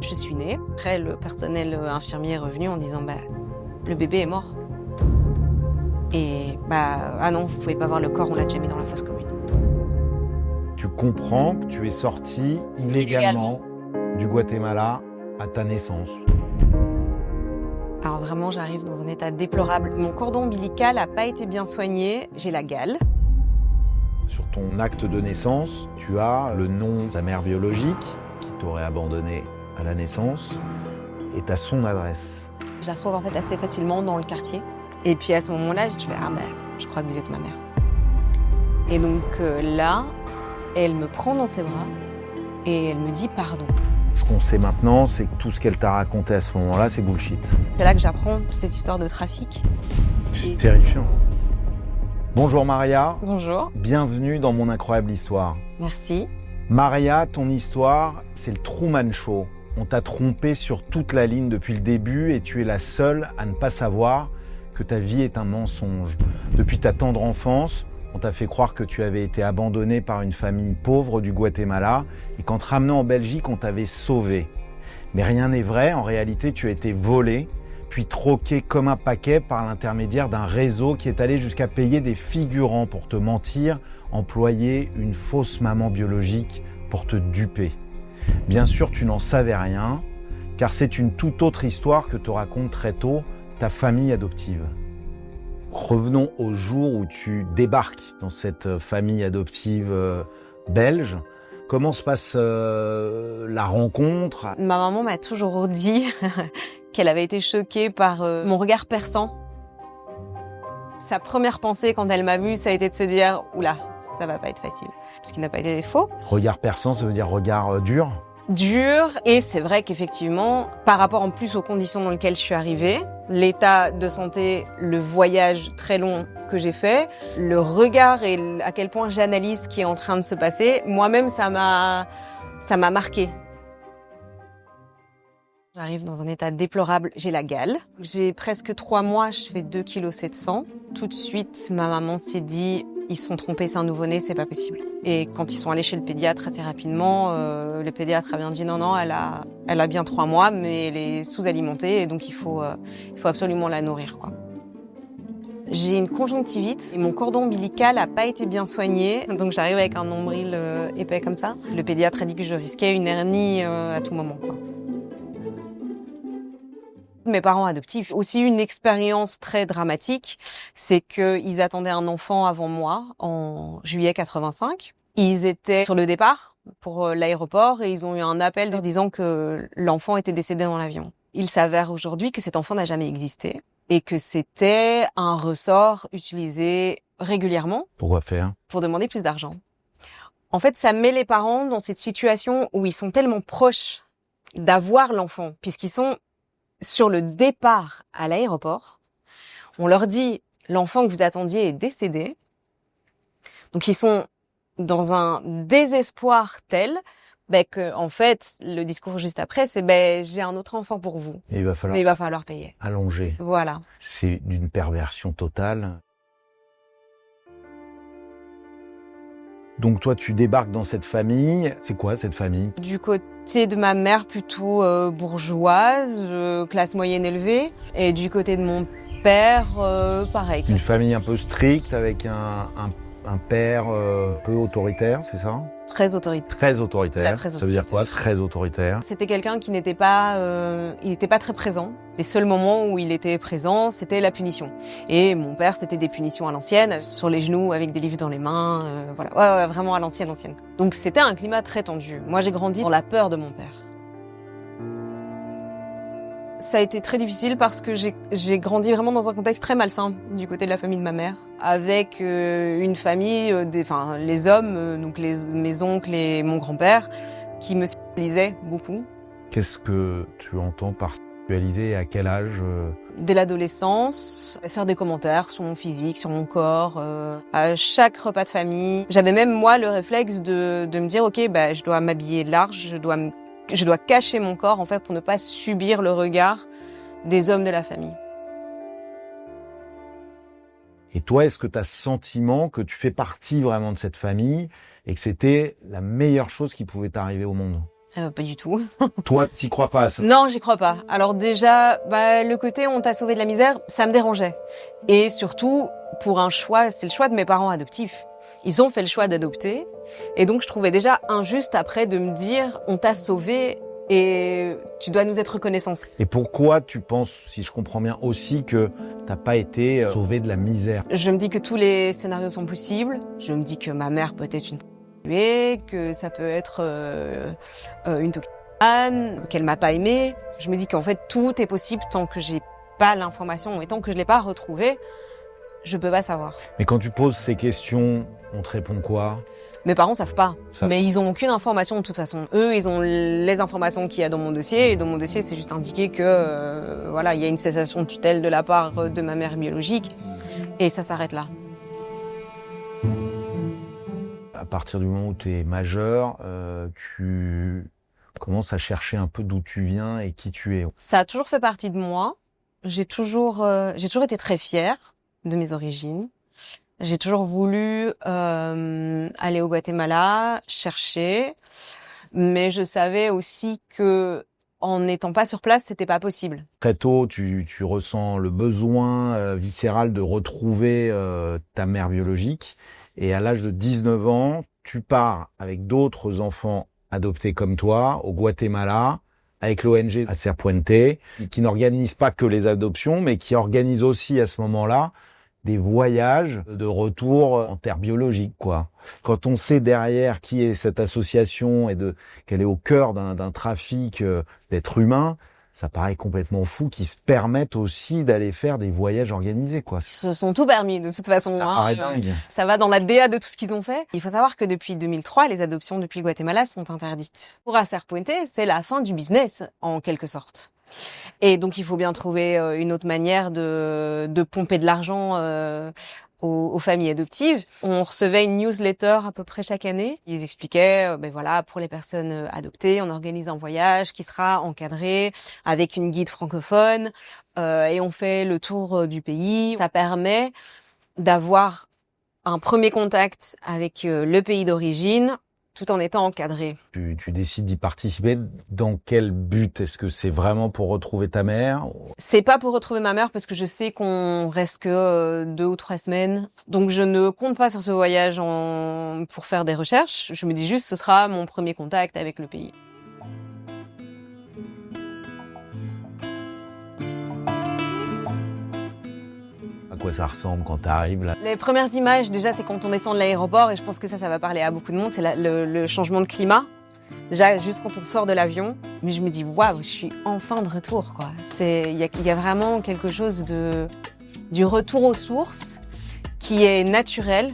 Je suis née. Après, le personnel infirmier est revenu en disant le bébé est mort. Et ah non, vous pouvez pas voir le corps, on l'a déjà mis dans la fosse commune. Tu comprends que tu es sorti illégalement du Guatemala à ta naissance. Alors vraiment, j'arrive dans un état déplorable. Mon cordon ombilical n'a pas été bien soigné, j'ai la gale. Sur ton acte de naissance, tu as le nom de ta mère biologique qui t'aurait abandonné à la naissance et tu as son adresse. Je la trouve en fait assez facilement dans le quartier. Et puis à ce moment-là, je fais je crois que vous êtes ma mère. Et donc là, elle me prend dans ses bras et elle me dit pardon. Ce qu'on sait maintenant, c'est que tout ce qu'elle t'a raconté à ce moment-là, c'est bullshit. C'est là que j'apprends cette histoire de trafic. C'est terrifiant. Bonjour Maria. Bonjour. Bienvenue dans Mon Incroyable Histoire. Merci. Maria, ton histoire, c'est le Truman Show. On t'a trompé sur toute la ligne depuis le début et tu es la seule à ne pas savoir que ta vie est un mensonge. Depuis ta tendre enfance, on t'a fait croire que tu avais été abandonnée par une famille pauvre du Guatemala et qu'en te ramenant en Belgique, on t'avait sauvée. Mais rien n'est vrai, en réalité, tu as été volée, puis troquée comme un paquet par l'intermédiaire d'un réseau qui est allé jusqu'à payer des figurants pour te mentir, employer une fausse maman biologique pour te duper. Bien sûr, tu n'en savais rien, car c'est une toute autre histoire que te raconte très tôt ta famille adoptive. Revenons au jour où tu débarques dans cette famille adoptive belge. Comment se passe la rencontre? Ma maman m'a toujours dit qu'elle avait été choquée par mon regard perçant. Sa première pensée quand elle m'a vue, ça a été de se dire « Oula, ça va pas être facile ». Parce qu'il n'a pas été faux. Regard perçant, ça veut dire regard dur? Dur, et c'est vrai qu'effectivement, par rapport en plus aux conditions dans lesquelles je suis arrivée, l'état de santé, le voyage très long que j'ai fait, le regard et à quel point j'analyse ce qui est en train de se passer, moi-même ça m'a marqué. J'arrive dans un état déplorable, j'ai la gale. J'ai presque 3 mois, je fais 2,7 kg. Tout de suite, ma maman s'est dit, ils se sont trompés, c'est un nouveau-né, c'est pas possible. Et quand ils sont allés chez le pédiatre assez rapidement, le pédiatre a bien dit non, elle a bien 3 mois, mais elle est sous-alimentée et donc il faut absolument la nourrir, quoi. J'ai une conjonctivite et mon cordon ombilical a pas été bien soigné, donc j'arrive avec un nombril épais comme ça. Le pédiatre a dit que je risquais une hernie à tout moment, quoi. Mes parents adoptifs, aussi une expérience très dramatique, c'est qu'ils attendaient un enfant avant moi en juillet 85. Ils étaient sur le départ pour l'aéroport et ils ont eu un appel leur disant que l'enfant était décédé dans l'avion. Il s'avère aujourd'hui que cet enfant n'a jamais existé et que c'était un ressort utilisé régulièrement. Pourquoi faire? Pour demander plus d'argent. En fait, ça met les parents dans cette situation où ils sont tellement proches d'avoir l'enfant, puisqu'ils sont sur le départ à l'aéroport. On leur dit « l'enfant que vous attendiez est décédé ». Donc ils sont dans un désespoir tel que, en fait, le discours juste après, c'est j'ai un autre enfant pour vous. Et Mais il va falloir payer. Allonger. Voilà. C'est d'une perversion totale. Donc toi, tu débarques dans cette famille. C'est quoi cette famille? Du côté de ma mère, plutôt bourgeoise, classe moyenne élevée. Et du côté de mon père, pareil. Une famille un peu stricte avec un père peu autoritaire, c'est ça? Très autoritaire. Très autoritaire. Très Ça veut dire quoi, très autoritaire? C'était quelqu'un qui n'était pas, il n'était pas très présent. Les seuls moments où il était présent, c'était la punition. Et mon père, c'était des punitions à l'ancienne, sur les genoux, avec des livres dans les mains, voilà. Ouais, vraiment à l'ancienne. Donc c'était un climat très tendu. Moi, j'ai grandi dans la peur de mon père. Ça a été très difficile parce que j'ai grandi vraiment dans un contexte très malsain du côté de la famille de ma mère, avec une famille, les hommes, donc mes oncles et mon grand-père, qui me sexualisaient beaucoup. Qu'est-ce que tu entends par sexualiser et à quel âge? Dès l'adolescence, faire des commentaires sur mon physique, sur mon corps, à chaque repas de famille. J'avais même moi le réflexe de me dire ok, je dois m'habiller large, je dois cacher mon corps en fait pour ne pas subir le regard des hommes de la famille. Et toi, est-ce que tu as ce sentiment que tu fais partie vraiment de cette famille et que c'était la meilleure chose qui pouvait t'arriver au monde? Pas du tout. Toi, t'y crois pas à ça? Non, j'y crois pas. Alors déjà, le côté on t'a sauvé de la misère, ça me dérangeait. Et surtout, pour un choix, c'est le choix de mes parents adoptifs. Ils ont fait le choix d'adopter. Et donc, je trouvais déjà injuste après de me dire, on t'a sauvé et tu dois nous être reconnaissant. Et pourquoi tu penses, si je comprends bien, aussi que t'as pas été sauvé de la misère? Je me dis que tous les scénarios sont possibles. Je me dis que ma mère peut être une prostituée, que ça peut être une toxicomane, qu'elle m'a pas aimée. Je me dis qu'en fait, tout est possible tant que j'ai pas l'information et tant que je l'ai pas retrouvée, je peux pas savoir. Mais quand tu poses ces questions, on te répond quoi? Mes parents savent pas, mais ils ont aucune information de toute façon. Eux, ils ont les informations qu'il y a dans mon dossier, et dans mon dossier, c'est juste indiqué que voilà, il y a une cessation de tutelle de la part de ma mère biologique, et ça s'arrête là. À partir du moment où tu es majeur, tu commences à chercher un peu d'où tu viens et qui tu es. Ça a toujours fait partie de moi. J'ai toujours été très fière de mes origines. J'ai toujours voulu aller au Guatemala, chercher, mais je savais aussi que en n'étant pas sur place, c'était pas possible. Très tôt, tu ressens le besoin viscéral de retrouver ta mère biologique. Et à l'âge de 19 ans, tu pars avec d'autres enfants adoptés comme toi au Guatemala, avec l'ONG Acer Puente, qui n'organise pas que les adoptions, mais qui organise aussi à ce moment-là des voyages de retour en terre biologique, quoi. Quand on sait derrière qui est cette association et qu'elle est au cœur d'un trafic d'êtres humains, ça paraît complètement fou qu'ils se permettent aussi d'aller faire des voyages organisés, quoi. Ils se sont tout permis, de toute façon. Ça paraît dingue. Ça va dans la DA de tout ce qu'ils ont fait. Il faut savoir que depuis 2003, les adoptions depuis le Guatemala sont interdites. Pour Acer Puente, c'est la fin du business, en quelque sorte. Et donc, il faut bien trouver une autre manière de pomper de l'argent aux familles adoptives. On recevait une newsletter à peu près chaque année. Ils expliquaient, voilà, pour les personnes adoptées, on organise un voyage qui sera encadré avec une guide francophone et on fait le tour du pays. Ça permet d'avoir un premier contact avec le pays d'origine, tout en étant encadré. Tu décides d'y participer. Dans quel but? Est-ce que c'est vraiment pour retrouver ta mère? C'est pas pour retrouver ma mère parce que je sais qu'on reste que 2 ou 3 semaines. Donc je ne compte pas sur ce voyage pour faire des recherches. Je me dis juste ce sera mon premier contact avec le pays. À quoi ça ressemble quand t'arrives là? Les premières images, déjà, c'est quand on descend de l'aéroport, et je pense que ça va parler à beaucoup de monde, c'est le changement de climat. Déjà, juste quand on sort de l'avion, mais je me dis, waouh, je suis enfin de retour, quoi. Il y a vraiment quelque chose du retour aux sources qui est naturel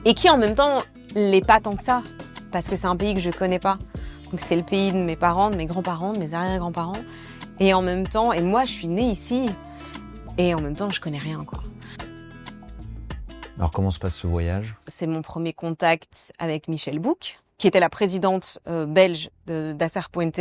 et qui, en même temps, l'est pas tant que ça, parce que c'est un pays que je connais pas. Donc, c'est le pays de mes parents, de mes grands-parents, de mes arrière-grands-parents. Et en même temps, et moi, je suis née ici. Et en même temps, je connais rien, quoi. Alors, comment se passe ce voyage? C'est mon premier contact avec Michèle Bouc, qui était la présidente belge d'Acer Puente.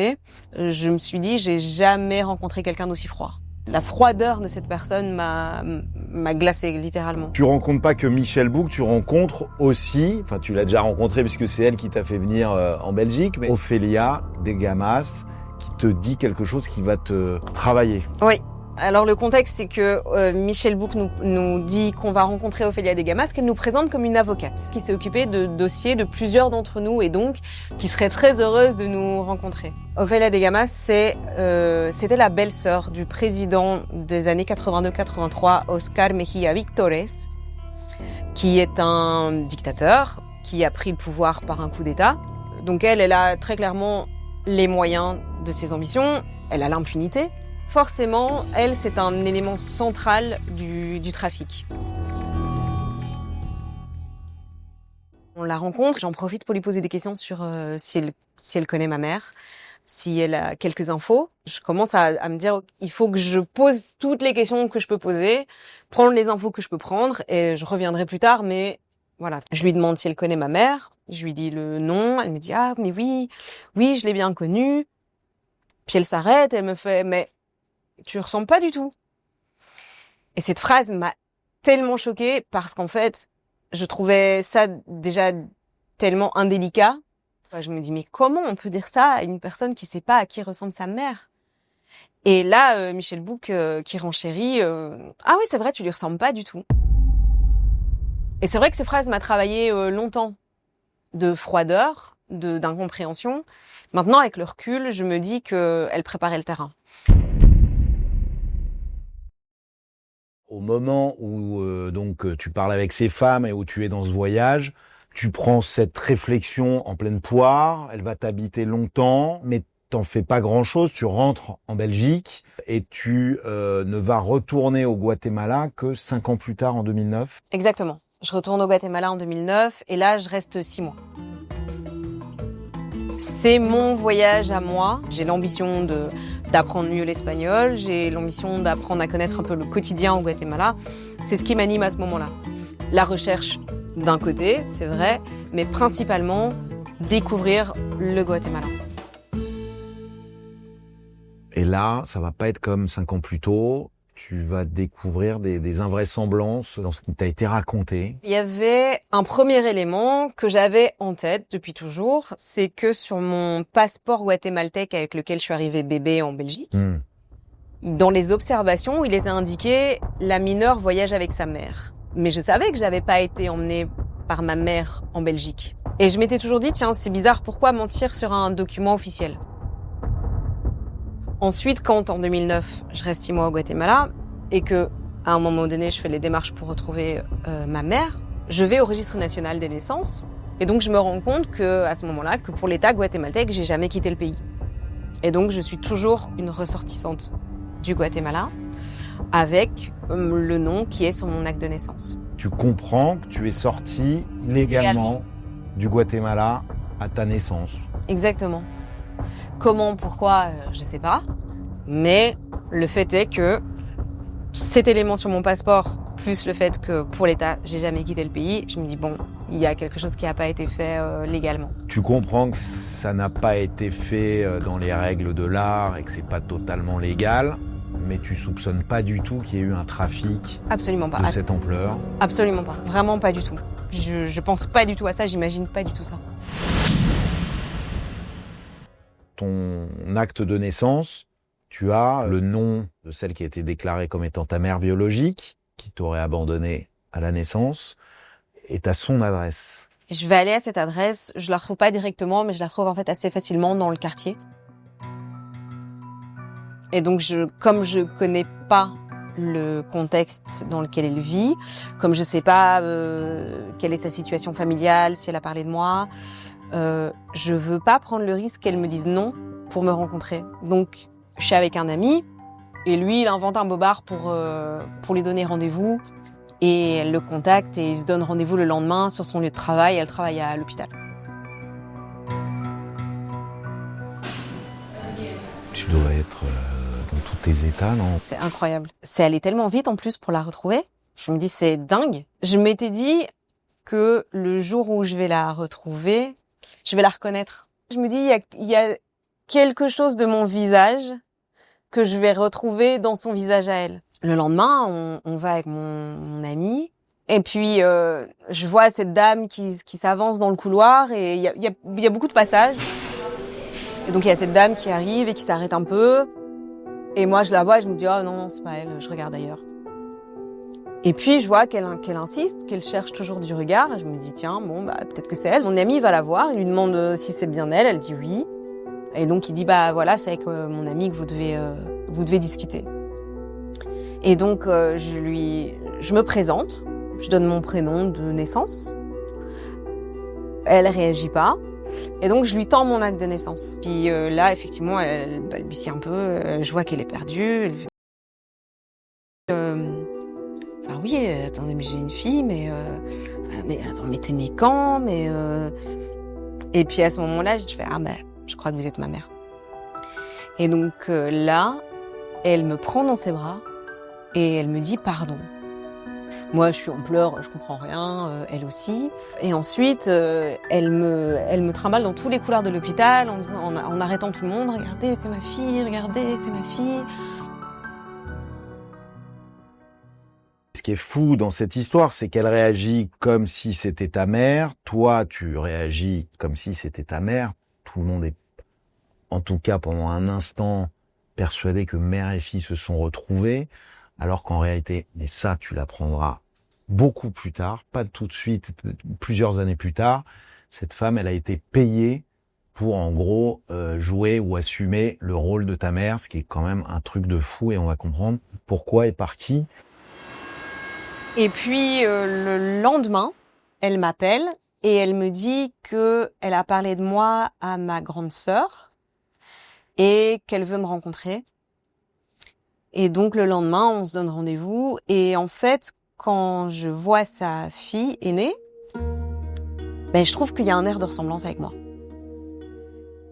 Je me suis dit, j'ai jamais rencontré quelqu'un d'aussi froid. La froideur de cette personne m'a glacée, littéralement. Tu rencontres pas que Michèle Bouc, tu rencontres aussi, enfin tu l'as déjà rencontrée puisque c'est elle qui t'a fait venir en Belgique, mais Ophélia de Gamas, qui te dit quelque chose qui va te travailler. Oui. Alors le contexte, c'est que Michèle Bouc nous dit qu'on va rencontrer Ophélia de Gamas, qu'elle nous présente comme une avocate qui s'est occupée de dossiers de plusieurs d'entre nous et donc qui serait très heureuse de nous rencontrer. Ophélia de Gamas, c'était la belle-sœur du président des années 82-83, Oscar Mejía Victores, qui est un dictateur qui a pris le pouvoir par un coup d'État. Donc elle a très clairement les moyens de ses ambitions, elle a l'impunité. Forcément, elle, c'est un élément central du trafic. On la rencontre, j'en profite pour lui poser des questions sur si elle connaît ma mère, si elle a quelques infos. Je commence à me dire, il faut que je pose toutes les questions que je peux poser, prendre les infos que je peux prendre, et je reviendrai plus tard, mais voilà. Je lui demande si elle connaît ma mère, je lui dis le nom, elle me dit, ah, mais oui, je l'ai bien connue. Puis elle s'arrête, elle me fait, mais tu ressembles pas du tout. Et cette phrase m'a tellement choquée parce qu'en fait, je trouvais ça déjà tellement indélicat Je me dis, mais comment on peut dire ça à une personne qui sait pas à qui ressemble sa mère? Et là, Michel Bouc qui renchérit, ah oui, c'est vrai, tu lui ressembles pas du tout. Et c'est vrai que ces phrases m'a travaillé longtemps de froideur, d'incompréhension. Maintenant, avec le recul, je me dis qu'elle préparait le terrain. Au moment où donc tu parles avec ces femmes et où tu es dans ce voyage, tu prends cette réflexion en pleine poire, elle va t'habiter longtemps, mais t'en fais pas grand-chose, tu rentres en Belgique et tu ne vas retourner au Guatemala que 5 ans plus tard, en 2009. Exactement. Je retourne au Guatemala en 2009 et là, je reste 6 mois. C'est mon voyage à moi. J'ai l'ambition d'apprendre mieux l'espagnol, j'ai l'ambition d'apprendre à connaître un peu le quotidien au Guatemala. C'est ce qui m'anime à ce moment-là. La recherche d'un côté, c'est vrai, mais principalement découvrir le Guatemala. Et là, ça va pas être comme 5 ans plus tôt. Tu vas découvrir des invraisemblances dans ce qui t'a été raconté. Il y avait un premier élément que j'avais en tête depuis toujours, c'est que sur mon passeport guatémaltèque avec lequel je suis arrivée bébé en Belgique, dans les observations, il était indiqué « La mineure voyage avec sa mère ». Mais je savais que j'avais pas été emmenée par ma mère en Belgique. Et je m'étais toujours dit « Tiens, c'est bizarre, pourquoi mentir sur un document officiel ?» Ensuite, quand en 2009, je reste 6 mois au Guatemala et que, à un moment donné, je fais les démarches pour retrouver ma mère, je vais au registre national des naissances et donc je me rends compte que, à ce moment-là, que pour l'État guatémaltèque, j'ai jamais quitté le pays. Et donc, je suis toujours une ressortissante du Guatemala avec le nom qui est sur mon acte de naissance. Tu comprends que tu es sorti illégalement du Guatemala à ta naissance. Exactement. Comment, pourquoi, je sais pas. Mais le fait est que cet élément sur mon passeport, plus le fait que pour l'État, j'ai jamais quitté le pays, je me dis bon, il y a quelque chose qui n'a pas été fait légalement. Tu comprends que ça n'a pas été fait dans les règles de l'art et que c'est pas totalement légal, mais tu soupçonnes pas du tout qu'il y ait eu un trafic Absolument pas. De cette ampleur. Absolument pas. Vraiment pas du tout. Je pense pas du tout à ça, j'imagine pas du tout ça. Ton acte de naissance, tu as le nom de celle qui a été déclarée comme étant ta mère biologique, qui t'aurait abandonné à la naissance, et tu as son adresse. Je vais aller à cette adresse, je la retrouve pas directement, mais je la trouve en fait assez facilement dans le quartier. Et donc, comme je connais pas le contexte dans lequel elle vit, comme je sais pas quelle est sa situation familiale, si elle a parlé de moi, je veux pas prendre le risque qu'elle me dise non pour me rencontrer. Donc, je suis avec un ami et lui, il invente un bobard pour lui donner rendez-vous et elle le contacte et il se donne rendez-vous le lendemain sur son lieu de travail. Elle travaille à l'hôpital. Tu dois être dans tous tes états, non? C'est incroyable. C'est allé tellement vite en plus pour la retrouver. Je me dis, c'est dingue. Je m'étais dit que le jour où je vais la retrouver, je vais la reconnaître. Je me dis, il y a quelque chose de mon visage que je vais retrouver dans son visage à elle. Le lendemain, on va avec mon ami. Et puis, je vois cette dame qui s'avance dans le couloir et il y a beaucoup de passages. Et donc, il y a cette dame qui arrive et qui s'arrête un peu. Et moi, je la vois et je me dis, oh non, c'est pas elle, je regarde ailleurs. Et puis, je vois qu'elle insiste, qu'elle cherche toujours du regard. Et je me dis, tiens, bon, bah, peut-être que c'est elle. Mon ami va la voir, il lui demande si c'est bien elle. Elle dit oui. Et donc, il dit, bah voilà, c'est avec mon ami que vous devez discuter. Et donc, je me présente. Je donne mon prénom de naissance. Elle réagit pas. Et donc, je lui tends mon acte de naissance. Puis là, effectivement, elle balbutie un peu. Je vois qu'elle est perdue. Elle fait... Enfin oui, attendez, mais j'ai une fille, mais attends, mais t'es née quand, mais et puis à ce moment-là, je fais ah ben, je crois que vous êtes ma mère. Et donc là, elle me prend dans ses bras et elle me dit pardon. Moi, je suis en pleurs, je comprends rien, elle aussi. Et ensuite, elle me trimballe dans tous les couloirs de l'hôpital en arrêtant tout le monde. Regardez, c'est ma fille. Regardez, c'est ma fille. Ce qui est fou dans cette histoire, c'est qu'elle réagit comme si c'était ta mère. Toi, tu réagis comme si c'était ta mère. Tout le monde est, en tout cas pendant un instant, persuadé que mère et fille se sont retrouvés, alors qu'en réalité, mais ça, tu l'apprendras beaucoup plus tard, pas tout de suite, plusieurs années plus tard, cette femme, elle a été payée pour, en gros, jouer ou assumer le rôle de ta mère, ce qui est quand même un truc de fou, et on va comprendre pourquoi et par qui. Et puis, le lendemain, elle m'appelle et elle me dit que elle a parlé de moi à ma grande sœur et qu'elle veut me rencontrer. Et donc, le lendemain, on se donne rendez-vous. Et en fait, quand je vois sa fille aînée, je trouve qu'il y a un air de ressemblance avec moi.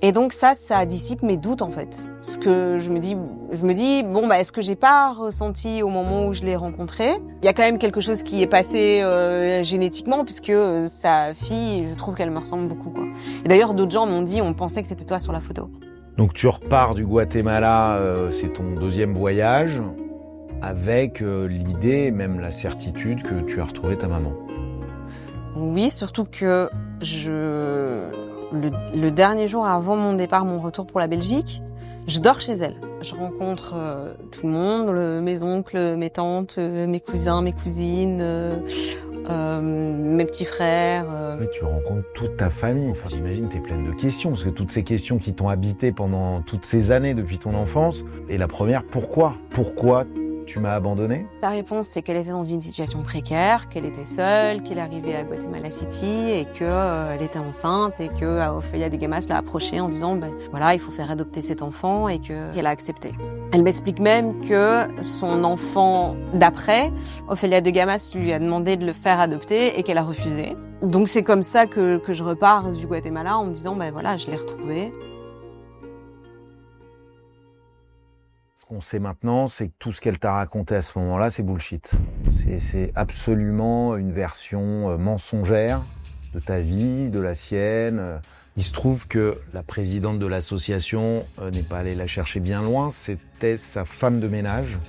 Et donc ça dissipe mes doutes en fait. Ce que je me dis bon est-ce que j'ai pas ressenti au moment où je l'ai rencontrée? Il y a quand même quelque chose qui est passé génétiquement puisque sa fille, je trouve qu'elle me ressemble beaucoup quoi. Et d'ailleurs d'autres gens m'ont dit on pensait que c'était toi sur la photo. Donc tu repars du Guatemala, c'est ton deuxième voyage, avec l'idée, même la certitude que tu as retrouvé ta maman. Oui, surtout que le dernier jour avant mon départ, mon retour pour la Belgique, je dors chez elle. Je rencontre tout le monde, mes oncles, mes tantes, mes cousins, mes cousines, mes petits frères. Mais tu rencontres toute ta famille. Enfin, j'imagine t'es pleine de questions, parce que toutes ces questions qui t'ont habité pendant toutes ces années depuis ton enfance. Et la première, pourquoi? Pourquoi tu m'as abandonné? La réponse, c'est qu'elle était dans une situation précaire, qu'elle était seule, qu'elle arrivait à Guatemala City et qu'elle était enceinte et que Ofelia de Gamas l'a approchée en disant voilà, il faut faire adopter cet enfant et qu'elle a accepté. Elle m'explique même que son enfant d'après, Ofelia de Gamas lui a demandé de le faire adopter et qu'elle a refusé. Donc c'est comme ça que je repars du Guatemala en me disant voilà, je l'ai retrouvé. Ce qu'on sait maintenant, c'est que tout ce qu'elle t'a raconté à ce moment-là, c'est bullshit. C'est absolument une version mensongère de ta vie, de la sienne. Il se trouve que la présidente de l'association n'est pas allée la chercher bien loin, c'était sa femme de ménage.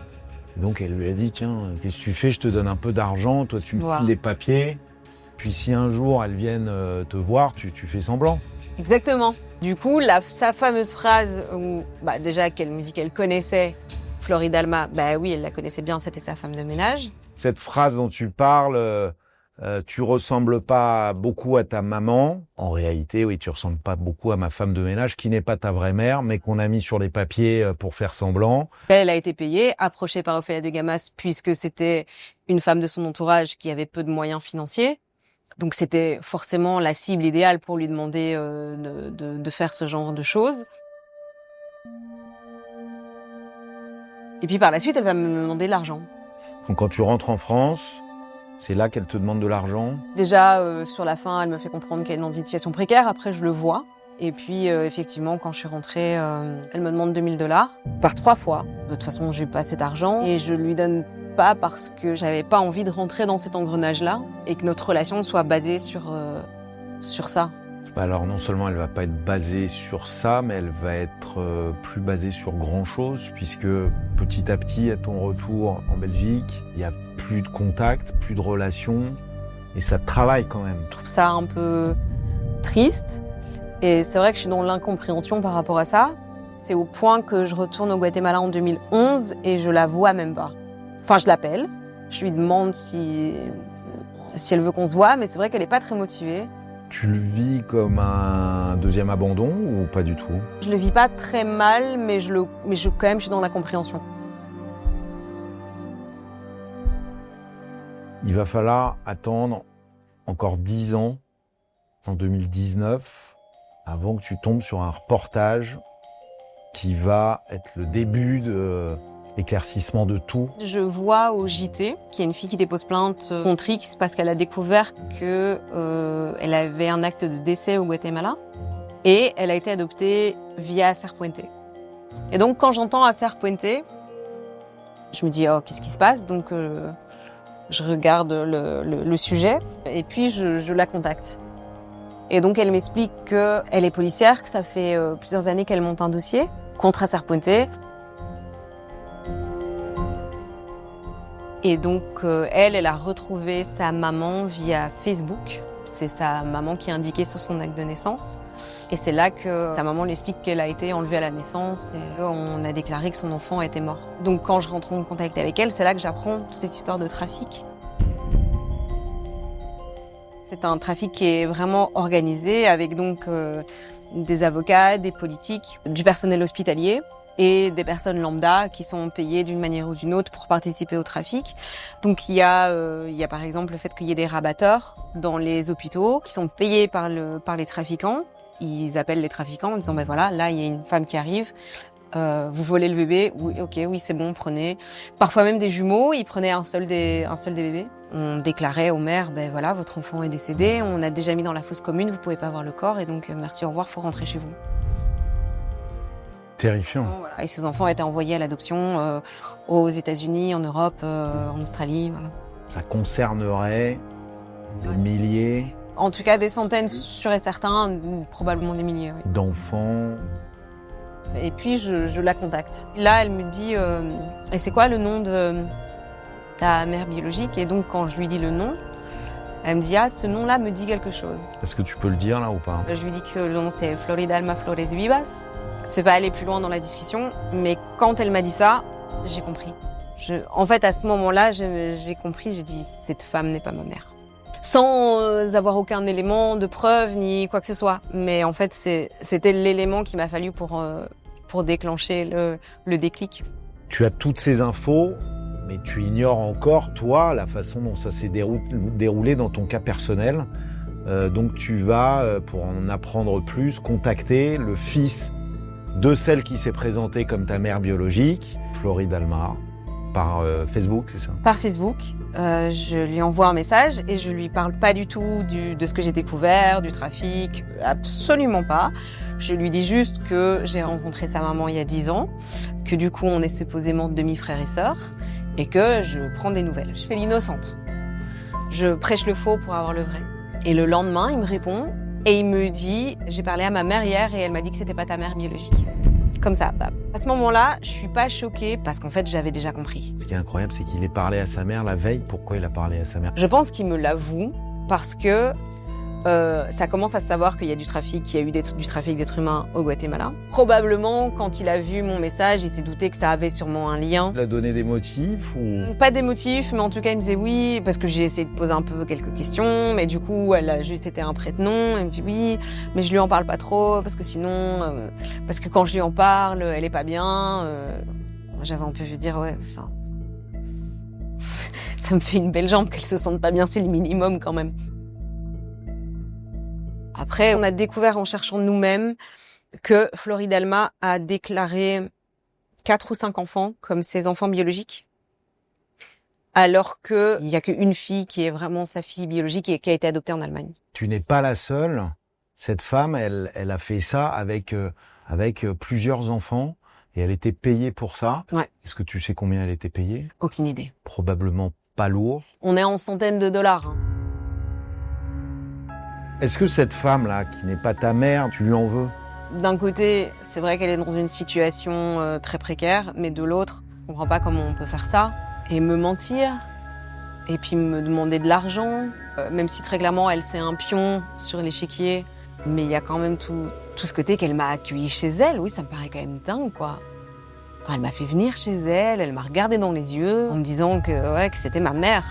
Donc elle lui a dit, tiens, qu'est-ce que tu fais? Je te donne un peu d'argent, toi tu me files des papiers. Puis si un jour elles viennent te voir, tu fais semblant. Exactement. Du coup, sa fameuse phrase où, déjà qu'elle me dit qu'elle connaissait Floridalma, oui, elle la connaissait bien, c'était sa femme de ménage. Cette phrase dont tu parles, tu ressembles pas beaucoup à ta maman. En réalité, oui, tu ressembles pas beaucoup à ma femme de ménage, qui n'est pas ta vraie mère, mais qu'on a mis sur les papiers pour faire semblant. Elle a été payée, approchée par Ofelia de Gamas, puisque c'était une femme de son entourage qui avait peu de moyens financiers. Donc c'était forcément la cible idéale pour lui demander de faire ce genre de choses. Et puis par la suite, elle va me demander de l'argent. Donc quand tu rentres en France, c'est là qu'elle te demande de l'argent? Déjà, sur la fin, elle me fait comprendre qu'elle est dans une situation précaire. Après, je le vois. Et puis, effectivement, quand je suis rentrée, elle me demande $2000 par 3 fois. De toute façon, j'ai pas cet argent et je lui donne pas parce que j'avais pas envie de rentrer dans cet engrenage-là et que notre relation soit basée sur ça. Alors non seulement elle va pas être basée sur ça, mais elle va être plus basée sur grand-chose, puisque petit à petit, à ton retour en Belgique, il y a plus de contact, plus de relations, et ça te travaille quand même. Je trouve ça un peu triste, et c'est vrai que je suis dans l'incompréhension par rapport à ça. C'est au point que je retourne au Guatemala en 2011 et je la vois même pas. Enfin, je l'appelle, je lui demande si elle veut qu'on se voit, mais c'est vrai qu'elle est pas très motivée. Tu le vis comme un deuxième abandon ou pas du tout? Je le vis pas très mal, mais quand même, je suis dans l'incompréhension. Il va falloir attendre encore 10 ans, en 2019, avant que tu tombes sur un reportage qui va être le début de l'éclaircissement de tout. Je vois au JT qu'il y a une fille qui dépose plainte contre X parce qu'elle a découvert que elle avait un acte de décès au Guatemala et elle a été adoptée via Serpuente. Et donc quand j'entends à Serpuente, je me dis qu'est-ce qui se passe? Donc je regarde le sujet et puis je la contacte. Et donc elle m'explique qu'elle est policière, que ça fait plusieurs années qu'elle monte un dossier contre Serpuente. Et donc, elle a retrouvé sa maman via Facebook. C'est sa maman qui a indiqué sur son acte de naissance. Et c'est là que sa maman lui explique qu'elle a été enlevée à la naissance et on a déclaré que son enfant était mort. Donc quand je rentre en contact avec elle, c'est là que j'apprends toute cette histoire de trafic. C'est un trafic qui est vraiment organisé avec donc des avocats, des politiques, du personnel hospitalier et des personnes lambda qui sont payées d'une manière ou d'une autre pour participer au trafic. Donc il y a par exemple le fait qu'il y ait des rabatteurs dans les hôpitaux qui sont payés par les trafiquants. Ils appellent les trafiquants en disant ben voilà, là il y a une femme qui arrive, vous volez le bébé, oui, ok, oui c'est bon, prenez. Parfois même des jumeaux, ils prenaient un seul des bébés. On déclarait au maire ben voilà, votre enfant est décédé, on a déjà mis dans la fosse commune, vous pouvez pas voir le corps et donc merci, au revoir, faut rentrer chez vous. Terrifiant. Voilà. Et ces enfants étaient envoyés à l'adoption aux États-Unis, en Europe, en Australie. Voilà. Ça concernerait des milliers En tout cas, des centaines, sûr et certain, probablement des milliers. Oui. d'enfants. Et puis, je la contacte. Là, elle me dit et c'est quoi le nom de ta mère biologique? Et donc, quand je lui dis le nom, elle me dit ah, ce nom-là me dit quelque chose. Est-ce que tu peux le dire là ou pas? Je lui dis que le nom c'est Floridalma Flores Vivas. C'est pas aller plus loin dans la discussion, mais quand elle m'a dit ça, j'ai compris. En fait, à ce moment-là, j'ai compris, j'ai dit cette femme n'est pas ma mère. Sans avoir aucun élément de preuve ni quoi que ce soit. Mais en fait, c'était l'élément qu'il m'a fallu pour déclencher le déclic. Tu as toutes ces infos, mais tu ignores encore, toi, la façon dont ça s'est déroulé dans ton cas personnel. Donc tu vas, pour en apprendre plus, contacter le fils de celle qui s'est présentée comme ta mère biologique, Floridalma, par Facebook, c'est ça? Par Facebook, je lui envoie un message et je lui parle pas du tout de ce que j'ai découvert, du trafic, absolument pas. Je lui dis juste que j'ai rencontré sa maman il y a 10 ans, que du coup on est supposément demi-frères et sœurs, et que je prends des nouvelles. Je fais l'innocente. Je prêche le faux pour avoir le vrai. Et le lendemain, il me répond et il me dit « J'ai parlé à ma mère hier et elle m'a dit que c'était pas ta mère biologique. » Comme ça, bam. À ce moment-là, je suis pas choquée parce qu'en fait, j'avais déjà compris. Ce qui est incroyable, c'est qu'il ait parlé à sa mère la veille. Pourquoi il a parlé à sa mère? Je pense qu'il me l'avoue parce que ça commence à se savoir qu'il y a du trafic, qu'il y a eu du trafic d'êtres humains au Guatemala. Probablement, quand il a vu mon message, il s'est douté que ça avait sûrement un lien. Il a donné des motifs ou... Pas des motifs, mais en tout cas, il me disait oui, parce que j'ai essayé de poser un peu quelques questions, mais du coup, elle a juste été un prête-nom. Elle me dit oui, mais je lui en parle pas trop, parce que sinon, parce que quand je lui en parle, elle est pas bien. J'avais un peu vu dire ouais, enfin, ça me fait une belle jambe qu'elle se sente pas bien, c'est le minimum quand même. Après, on a découvert en cherchant nous-mêmes que Floridalma a déclaré 4 ou 5 enfants comme ses enfants biologiques, alors qu'il n'y a qu'une fille qui est vraiment sa fille biologique et qui a été adoptée en Allemagne. Tu n'es pas la seule. Cette femme, elle a fait ça avec plusieurs enfants et elle était payée pour ça. Ouais. Est-ce que tu sais combien elle était payée? Aucune idée. Probablement pas lourd. On est en centaines de dollars. Est-ce que cette femme-là, qui n'est pas ta mère, tu lui en veux? D'un côté, c'est vrai qu'elle est dans une situation très précaire, mais de l'autre, je comprends pas comment on peut faire ça et me mentir, et puis me demander de l'argent, même si très clairement elle c'est un pion sur l'échiquier, mais il y a quand même tout ce côté qu'elle m'a accueilli chez elle. Oui, ça me paraît quand même dingue, quoi. Enfin, elle m'a fait venir chez elle, elle m'a regardé dans les yeux en me disant que c'était ma mère.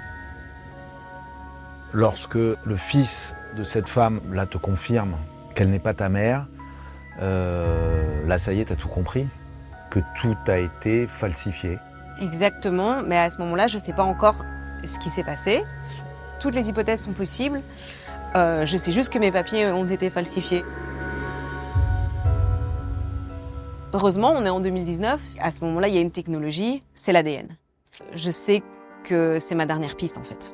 Lorsque le fils de cette femme, là, te confirme qu'elle n'est pas ta mère, là, ça y est, t'as tout compris? Que tout a été falsifié? Exactement, mais à ce moment-là, je sais pas encore ce qui s'est passé. Toutes les hypothèses sont possibles. Je sais juste que mes papiers ont été falsifiés. Heureusement, on est en 2019. À ce moment-là, il y a une technologie, c'est l'ADN. Je sais que c'est ma dernière piste, en fait.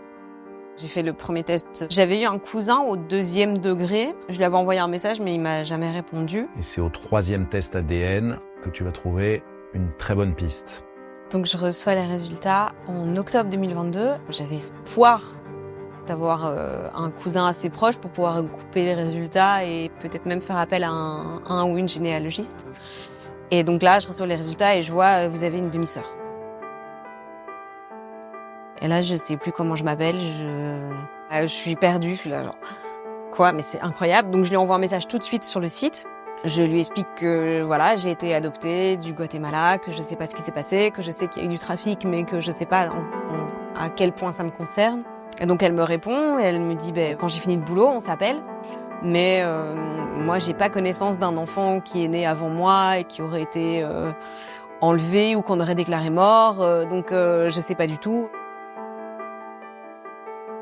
J'ai fait le premier test. J'avais eu un cousin au 2e degré. Je lui avais envoyé un message, mais il m'a jamais répondu. Et c'est au 3e test ADN que tu vas trouver une très bonne piste. Donc je reçois les résultats en octobre 2022. J'avais espoir d'avoir un cousin assez proche pour pouvoir couper les résultats et peut-être même faire appel à un ou une généalogiste. Et donc là, je reçois les résultats et je vois vous avez une demi-sœur. Et là, je sais plus comment je m'appelle, je suis perdue, je suis là genre, quoi, mais c'est incroyable. Donc je lui envoie un message tout de suite sur le site. Je lui explique que voilà, j'ai été adoptée du Guatemala, que je sais pas ce qui s'est passé, que je sais qu'il y a eu du trafic, mais que je sais pas à quel point ça me concerne. Et donc elle me répond, et elle me dit quand j'ai fini le boulot, on s'appelle. Mais moi, j'ai pas connaissance d'un enfant qui est né avant moi et qui aurait été enlevé ou qu'on aurait déclaré mort, donc je sais pas du tout.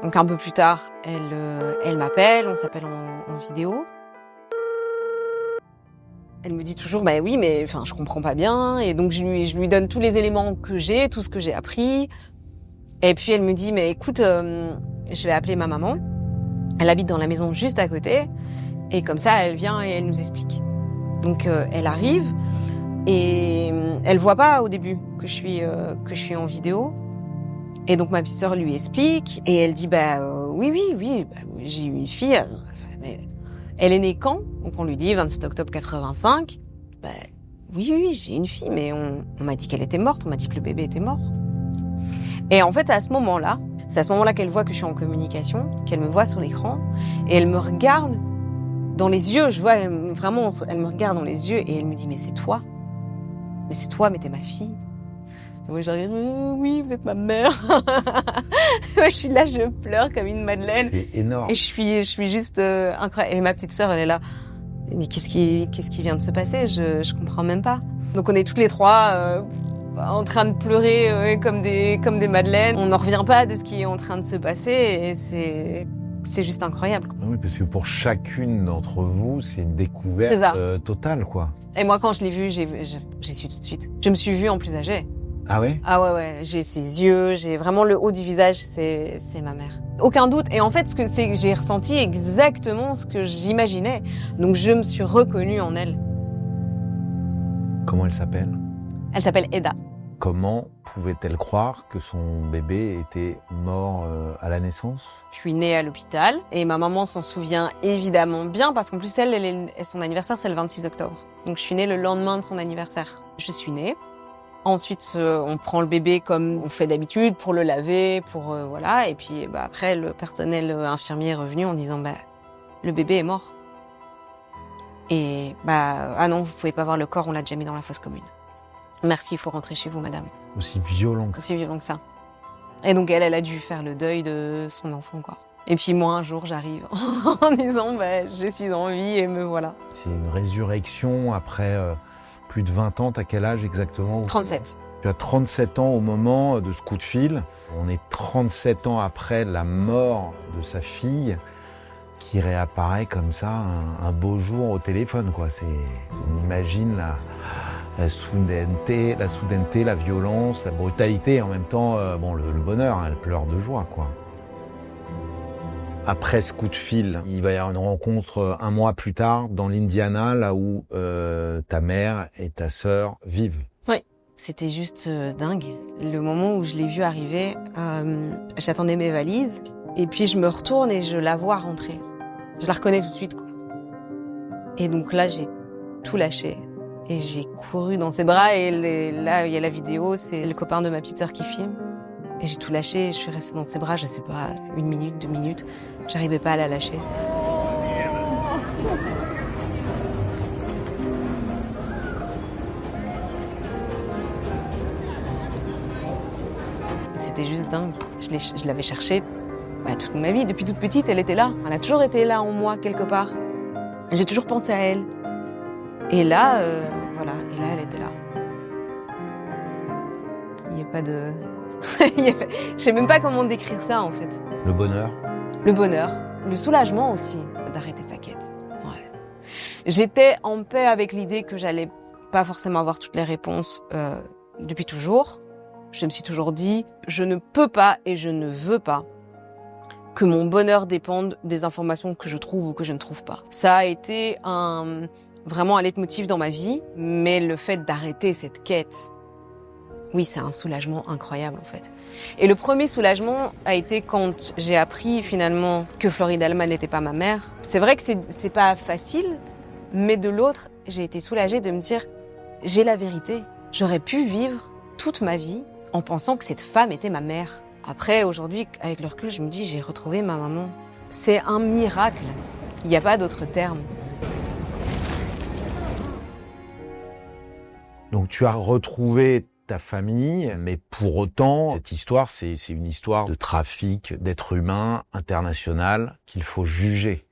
Donc un peu plus tard, elle m'appelle, on s'appelle en vidéo. Elle me dit toujours, oui, mais enfin, je comprends pas bien. Et donc, je lui donne tous les éléments que j'ai, tout ce que j'ai appris. Et puis, elle me dit, mais écoute, je vais appeler ma maman. Elle habite dans la maison juste à côté. Et comme ça, elle vient et elle nous explique. Donc, elle arrive et elle voit pas au début que je suis en vidéo. Et donc, ma petite sœur lui explique. Et elle dit, oui, j'ai eu une fille. Mais elle est née quand? Donc on lui dit 27 octobre 85. Oui, j'ai une fille, mais on m'a dit qu'elle était morte, on m'a dit que le bébé était mort. Et en fait, c'est à ce moment-là qu'elle voit que je suis en communication, qu'elle me voit sur l'écran, et elle me regarde dans les yeux. Je vois, elle me regarde dans les yeux, et elle me dit, mais c'est toi, mais t'es ma fille. Et moi, je regarde, oui, vous êtes ma mère. Je suis là, je pleure comme une madeleine. C'est énorme. Et je suis juste incroyable. Et ma petite sœur, elle est là. Mais qu'est-ce qui vient de se passer? Je comprends même pas. Donc on est toutes les trois en train de pleurer comme des madeleines. On n'en revient pas de ce qui est en train de se passer et c'est juste incroyable. Oui, parce que pour chacune d'entre vous, c'est une découverte totale, quoi. Et moi, quand je l'ai vue, j'ai su tout de suite. Je me suis vue en plus âgée. Ah ouais? Ah ouais, j'ai ses yeux, j'ai vraiment le haut du visage, c'est ma mère. Aucun doute. Et en fait, j'ai ressenti exactement ce que j'imaginais. Donc je me suis reconnue en elle. Comment elle s'appelle? Elle s'appelle Eda. Comment pouvait-elle croire que son bébé était mort à la naissance? Je suis née à l'hôpital et ma maman s'en souvient évidemment bien parce qu'en plus son anniversaire c'est le 26 octobre. Donc je suis née le lendemain de son anniversaire. Je suis née. Ensuite, on prend le bébé comme on fait d'habitude pour le laver, voilà. Et puis après, le personnel infirmier est revenu en disant le bébé est mort. Et ah non, vous pouvez pas voir le corps, on l'a déjà mis dans la fosse commune. Merci, il faut rentrer chez vous, madame. Aussi violent que ça. Et donc elle a dû faire le deuil de son enfant, quoi. Et puis moi, un jour, j'arrive en disant je suis en vie et me voilà. C'est une résurrection après plus de 20 ans. T'as quel âge exactement? 37. Tu as 37 ans au moment de ce coup de fil. On est 37 ans après la mort de sa fille qui réapparaît comme ça un beau jour au téléphone, quoi. On imagine la soudaineté, la violence, la brutalité, et en même temps, le bonheur, elle pleure de joie, quoi. Après ce coup de fil, il va y avoir une rencontre un mois plus tard dans l'Indiana, là où ta mère et ta sœur vivent. Oui, c'était juste dingue. Le moment où je l'ai vue arriver, j'attendais mes valises, et puis je me retourne et je la vois rentrer. Je la reconnais tout de suite, quoi. Et donc là, j'ai tout lâché. Et j'ai couru dans ses bras, et là, il y a la vidéo, c'est le copain de ma petite sœur qui filme. Et j'ai tout lâché, je suis restée dans ses bras, je sais pas, 1 minute, 2 minutes. J'arrivais pas à la lâcher. C'était juste dingue. Je l'avais cherchée toute ma vie. Depuis toute petite, elle était là. Elle a toujours été là en moi, quelque part. J'ai toujours pensé à elle. Et là, voilà. Et là, elle était là. Il n'y a pas de... Je sais même pas comment décrire ça, en fait. Le bonheur. Le bonheur. Le soulagement aussi, d'arrêter sa quête. Ouais. J'étais en paix avec l'idée que j'allais pas forcément avoir toutes les réponses depuis toujours. Je me suis toujours dit, je ne peux pas et je ne veux pas que mon bonheur dépende des informations que je trouve ou que je ne trouve pas. Ça a été vraiment un leitmotiv dans ma vie, mais le fait d'arrêter cette quête, oui, c'est un soulagement incroyable en fait. Et le premier soulagement a été quand j'ai appris finalement que Floride Alma n'était pas ma mère. C'est vrai que c'est pas facile, mais de l'autre, j'ai été soulagée de me dire, j'ai la vérité. J'aurais pu vivre toute ma vie en pensant que cette femme était ma mère. Après, aujourd'hui, avec le recul, je me dis, j'ai retrouvé ma maman. C'est un miracle. Il n'y a pas d'autre terme. Donc tu as retrouvé ta famille, mais pour autant, cette histoire, c'est une histoire de trafic d'êtres humains international qu'il faut juger.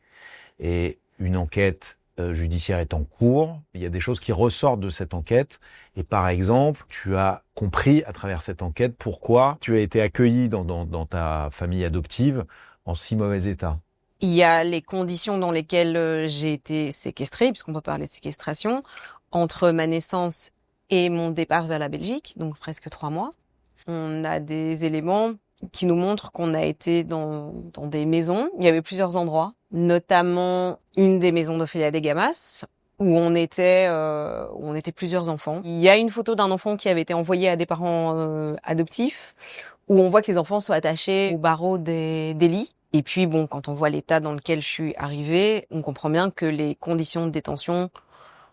Et une enquête judiciaire est en cours. Il y a des choses qui ressortent de cette enquête. Et par exemple, tu as compris à travers cette enquête pourquoi tu as été accueilli dans ta famille adoptive en si mauvais état. Il y a les conditions dans lesquelles j'ai été séquestrée, puisqu'on peut parler de séquestration, entre ma naissance et mon départ vers la Belgique, donc presque 3 mois. On a des éléments qui nous montrent qu'on a été dans des maisons. Il y avait plusieurs endroits, notamment une des maisons d'Ophélia des Gamas, où on était plusieurs enfants. Il y a une photo d'un enfant qui avait été envoyé à des parents adoptifs, où on voit que les enfants sont attachés aux barreaux des lits. Et puis bon, quand on voit l'état dans lequel je suis arrivée, on comprend bien que les conditions de détention,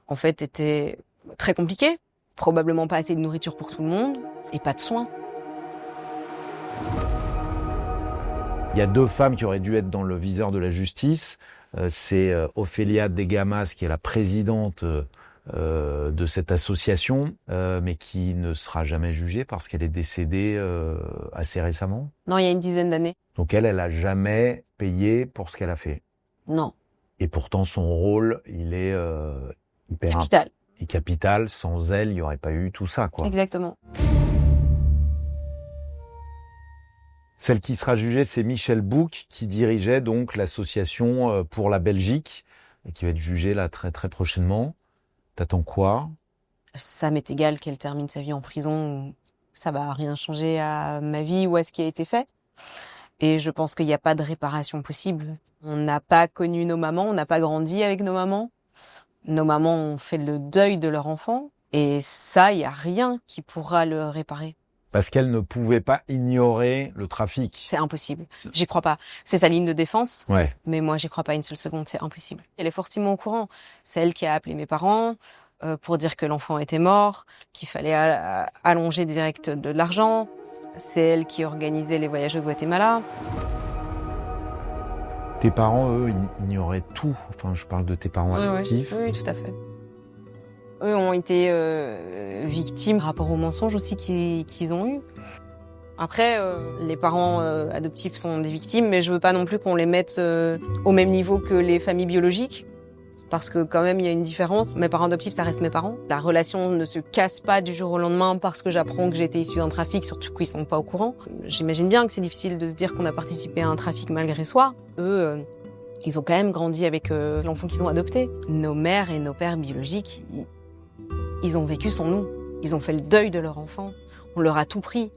en fait, étaient très compliquées. Probablement pas assez de nourriture pour tout le monde et pas de soins. Il y a 2 femmes qui auraient dû être dans le viseur de la justice. C'est Ophélia des Gamas, qui est la présidente de cette association, mais qui ne sera jamais jugée parce qu'elle est décédée assez récemment. Non, il y a une dizaine d'années. Donc elle a jamais payé pour ce qu'elle a fait. Non. Et pourtant, son rôle, il est hyper Capital. Et capital. Sans elle, il n'y aurait pas eu tout ça, quoi. Exactement. Celle qui sera jugée, c'est Michel Bouc, qui dirigeait donc l'association pour la Belgique, et qui va être jugée là très très prochainement. T'attends quoi? Ça m'est égal qu'elle termine sa vie en prison. Ça va rien changer à ma vie ou à ce qui a été fait. Et je pense qu'il n'y a pas de réparation possible. On n'a pas connu nos mamans, on n'a pas grandi avec nos mamans. Nos mamans ont fait le deuil de leur enfant. Et ça, il n'y a rien qui pourra le réparer. Parce qu'elle ne pouvait pas ignorer le trafic. C'est impossible. J'y crois pas. C'est sa ligne de défense. Ouais. Mais moi, j'y crois pas une seule seconde. C'est impossible. Elle est forcément au courant. C'est elle qui a appelé mes parents pour dire que l'enfant était mort, qu'il fallait allonger direct de l'argent. C'est elle qui organisait les voyages au Guatemala. Tes parents, eux, ignoraient tout. Enfin, je parle de tes parents adoptifs. Oui, tout à fait. Eux ont été victimes par rapport aux mensonges aussi qu'ils ont eus. Après, les parents adoptifs sont des victimes, mais je veux pas non plus qu'on les mette au même niveau que les familles biologiques. Parce que quand même, il y a une différence. Mes parents adoptifs, ça reste mes parents. La relation ne se casse pas du jour au lendemain parce que j'apprends que j'ai été issue d'un trafic, surtout qu'ils sont pas au courant. J'imagine bien que c'est difficile de se dire qu'on a participé à un trafic malgré soi. Eux, ils ont quand même grandi avec l'enfant qu'ils ont adopté. Nos mères et nos pères biologiques, ils ont vécu sans nous. Ils ont fait le deuil de leur enfant. On leur a tout pris.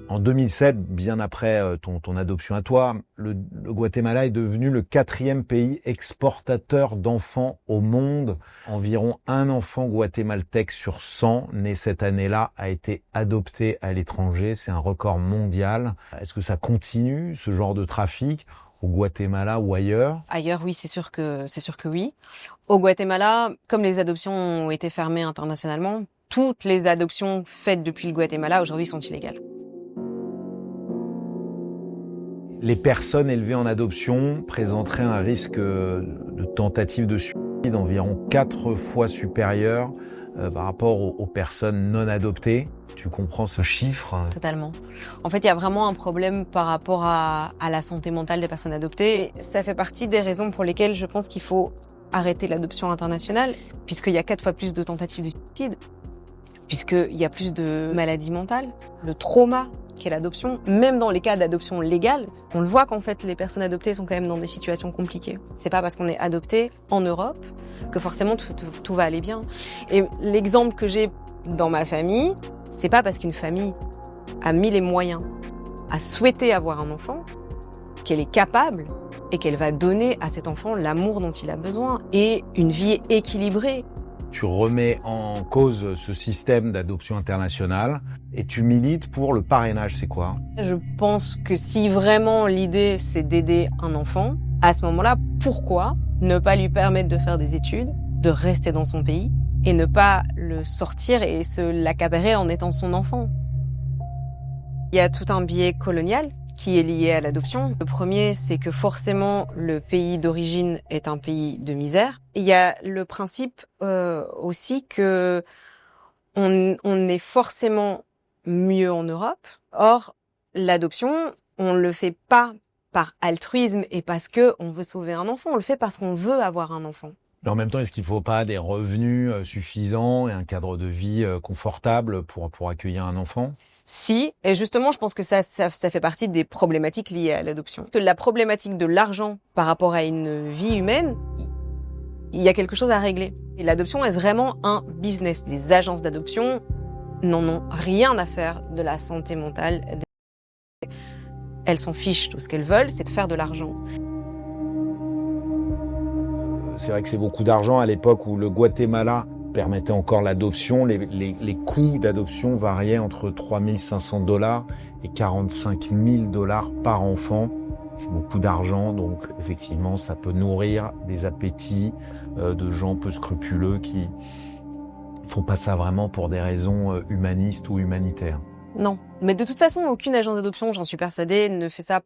En 2007, bien après ton adoption à toi, le Guatemala est devenu le 4e pays exportateur d'enfants au monde. Environ un enfant guatémaltèque sur 100 né cette année-là a été adopté à l'étranger. C'est un record mondial. Est-ce que ça continue, ce genre de trafic, au Guatemala ou ailleurs? Ailleurs, oui, c'est sûr que oui. Au Guatemala, comme les adoptions ont été fermées internationalement, toutes les adoptions faites depuis le Guatemala aujourd'hui sont illégales. Les personnes élevées en adoption présenteraient un risque de tentative de suicide environ 4 fois supérieur par rapport aux personnes non adoptées. Tu comprends ce chiffre? Totalement. En fait, il y a vraiment un problème par rapport à la santé mentale des personnes adoptées. Et ça fait partie des raisons pour lesquelles je pense qu'il faut arrêter l'adoption internationale, puisqu'il y a 4 fois plus de tentatives de suicide, puisqu'il y a plus de maladies mentales, le trauma qu'est l'adoption, même dans les cas d'adoption légale, on le voit qu'en fait les personnes adoptées sont quand même dans des situations compliquées. C'est pas parce qu'on est adopté en Europe que forcément tout va aller bien. Et l'exemple que j'ai dans ma famille, c'est pas parce qu'une famille a mis les moyens à souhaiter avoir un enfant qu'elle est capable et qu'elle va donner à cet enfant l'amour dont il a besoin et une vie équilibrée. Tu remets en cause ce système d'adoption internationale et tu milites pour le parrainage, c'est quoi? Je pense que si vraiment l'idée c'est d'aider un enfant, à ce moment-là, pourquoi ne pas lui permettre de faire des études, de rester dans son pays et ne pas le sortir et se l'accaparer en étant son enfant? Il y a tout un biais colonial qui est lié à l'adoption. Le premier, c'est que forcément, le pays d'origine est un pays de misère. Il y a le principe aussi que on est forcément mieux en Europe. Or, l'adoption, on le fait pas par altruisme et parce que on veut sauver un enfant. On le fait parce qu'on veut avoir un enfant. Mais en même temps, est-ce qu'il ne faut pas des revenus suffisants et un cadre de vie confortable pour accueillir un enfant ? Si, et justement, je pense que ça fait partie des problématiques liées à l'adoption. Que la problématique de l'argent par rapport à une vie humaine, il y a quelque chose à régler. Et l'adoption est vraiment un business. Les agences d'adoption n'en ont rien à faire de la santé mentale. Elles s'en fichent. Tout ce qu'elles veulent, c'est de faire de l'argent. C'est vrai que c'est beaucoup d'argent à l'époque où le Guatemala permettait encore l'adoption. Les coûts d'adoption variaient entre 3 500 $ et 45 000 $ par enfant. C'est beaucoup d'argent, donc effectivement, ça peut nourrir des appétits de gens peu scrupuleux qui font pas ça vraiment pour des raisons humanistes ou humanitaires. Non, mais de toute façon, aucune agence d'adoption, j'en suis persuadée, ne fait ça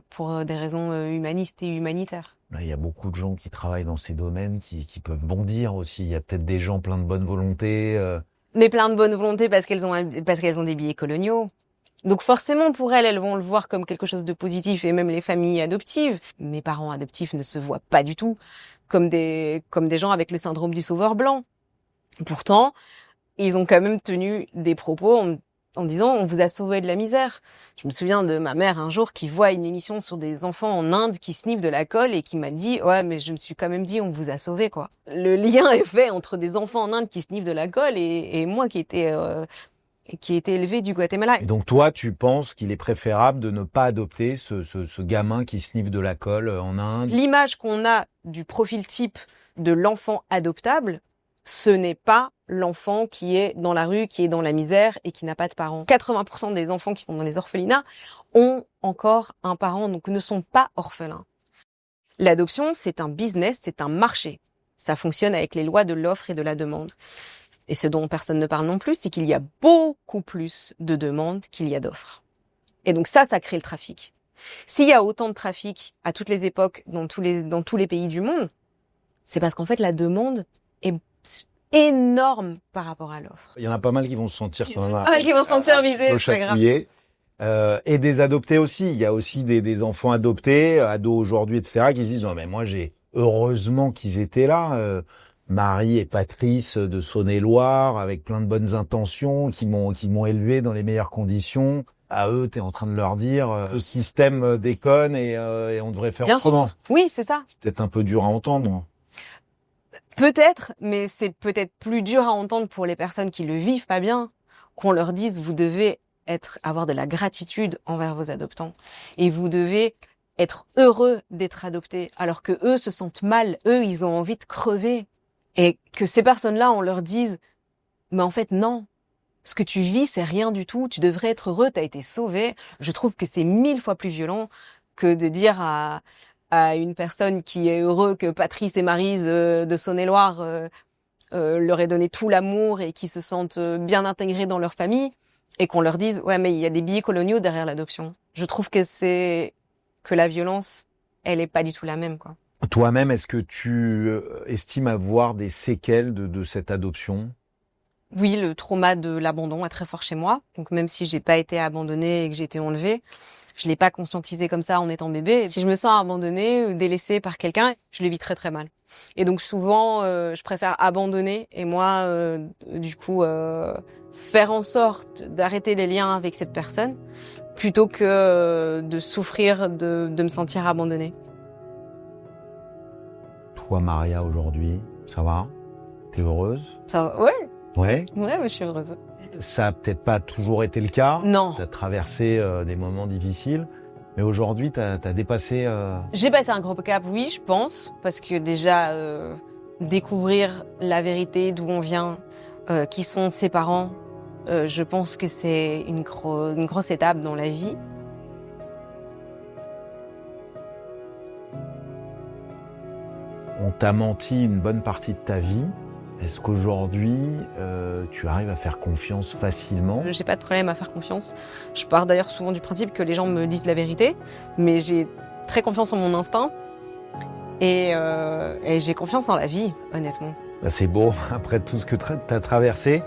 pour des raisons humanistes et humanitaires. Il y a beaucoup de gens qui travaillent dans ces domaines qui peuvent bondir aussi. Il y a peut-être des gens pleins de bonne volonté. Mais plein de bonne volonté parce qu'elles ont des billets coloniaux. Donc forcément, pour elles vont le voir comme quelque chose de positif, et même les familles adoptives. Mes parents adoptifs ne se voient pas du tout comme des gens avec le syndrome du sauveur blanc. Pourtant, ils ont quand même tenu des propos en disant « on vous a sauvé de la misère ». Je me souviens de ma mère un jour qui voit une émission sur des enfants en Inde qui sniffent de la colle et qui m'a dit « ouais, mais je me suis quand même dit on vous a sauvé quoi ». Le lien est fait entre des enfants en Inde qui sniffent de la colle et moi qui était élevé du Guatemala. Et donc toi, tu penses qu'il est préférable de ne pas adopter ce gamin qui sniffe de la colle en Inde ? L'image qu'on a du profil type de l'enfant adoptable, ce n'est pas l'enfant qui est dans la rue, qui est dans la misère et qui n'a pas de parents. 80% des enfants qui sont dans les orphelinats ont encore un parent, donc ne sont pas orphelins. L'adoption, c'est un business, c'est un marché. Ça fonctionne avec les lois de l'offre et de la demande. Et ce dont personne ne parle non plus, c'est qu'il y a beaucoup plus de demandes qu'il y a d'offres. Et donc ça crée le trafic. S'il y a autant de trafic à toutes les époques, dans tous les pays du monde, c'est parce qu'en fait la demande est énorme par rapport à l'offre. Il y en a pas mal qui vont se sentir quand même qui vont se sentir visés, c'est pas grave. Et des adoptés aussi. Il y a aussi des enfants adoptés, ados aujourd'hui, etc., qui se disent « non mais moi j'ai heureusement qu'ils étaient là ». Marie et Patrice de Saône-et-Loire, avec plein de bonnes intentions, qui m'ont élevé dans les meilleures conditions. À eux, t'es en train de leur dire le système déconne et on devrait faire autrement. Sûr. Oui, c'est ça. C'est peut-être un peu dur à entendre. Peut-être, mais c'est peut-être plus dur à entendre pour les personnes qui le vivent pas bien, qu'on leur dise vous devez avoir de la gratitude envers vos adoptants et vous devez être heureux d'être adoptés, alors que eux se sentent mal, eux ils ont envie de crever. Et que ces personnes-là, on leur dise, mais en fait, non. Ce que tu vis, c'est rien du tout. Tu devrais être heureux, t'as été sauvé. Je trouve que c'est 1000 fois plus violent que de dire à une personne qui est heureux que Patrice et Maryse de Saône-et-Loire leur aient donné tout l'amour et qui se sentent bien intégrés dans leur famille et qu'on leur dise, ouais, mais il y a des billets coloniaux derrière l'adoption. Je trouve que la violence, elle est pas du tout la même, quoi. Toi-même, est-ce que tu estimes avoir des séquelles de cette adoption ? Oui, le trauma de l'abandon est très fort chez moi. Donc même si j'ai pas été abandonnée et que j'ai été enlevée, je l'ai pas conscientisé comme ça en étant bébé. Si je me sens abandonnée ou délaissée par quelqu'un, je le vis très très mal. Et donc souvent, je préfère abandonner et moi, du coup, faire en sorte d'arrêter les liens avec cette personne plutôt que de souffrir de me sentir abandonnée. Toi, Maria, aujourd'hui, ça va ? T'es heureuse ? Ça va, ouais. Ouais. Ouais, mais je suis heureuse. Ça a peut-être pas toujours été le cas. Non. T'as traversé des moments difficiles, mais aujourd'hui, t'as dépassé. J'ai passé un gros cap, oui, je pense, parce que déjà découvrir la vérité d'où on vient, qui sont ses parents, je pense que c'est une grosse étape dans la vie. On t'a menti une bonne partie de ta vie. Est-ce qu'aujourd'hui, tu arrives à faire confiance facilement? J'ai pas de problème à faire confiance. Je pars d'ailleurs souvent du principe que les gens me disent la vérité, mais j'ai très confiance en mon instinct et j'ai confiance en la vie, honnêtement. C'est beau, après tout ce que tu as traversé.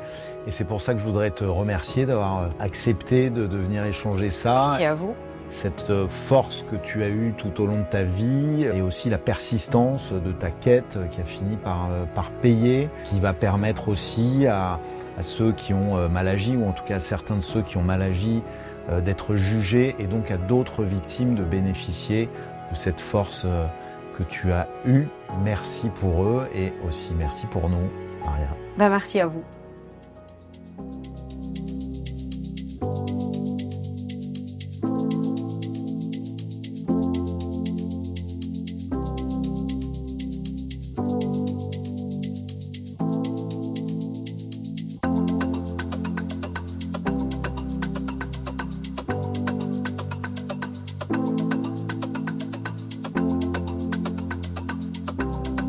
Et c'est pour ça que je voudrais te remercier d'avoir accepté de venir échanger ça. Merci à vous. Cette force que tu as eue tout au long de ta vie et aussi la persistance de ta quête qui a fini par payer, qui va permettre aussi à ceux qui ont mal agi, ou en tout cas à certains de ceux qui ont mal agi, d'être jugés et donc à d'autres victimes de bénéficier de cette force que tu as eue. Merci pour eux et aussi merci pour nous, Maria. Merci à vous.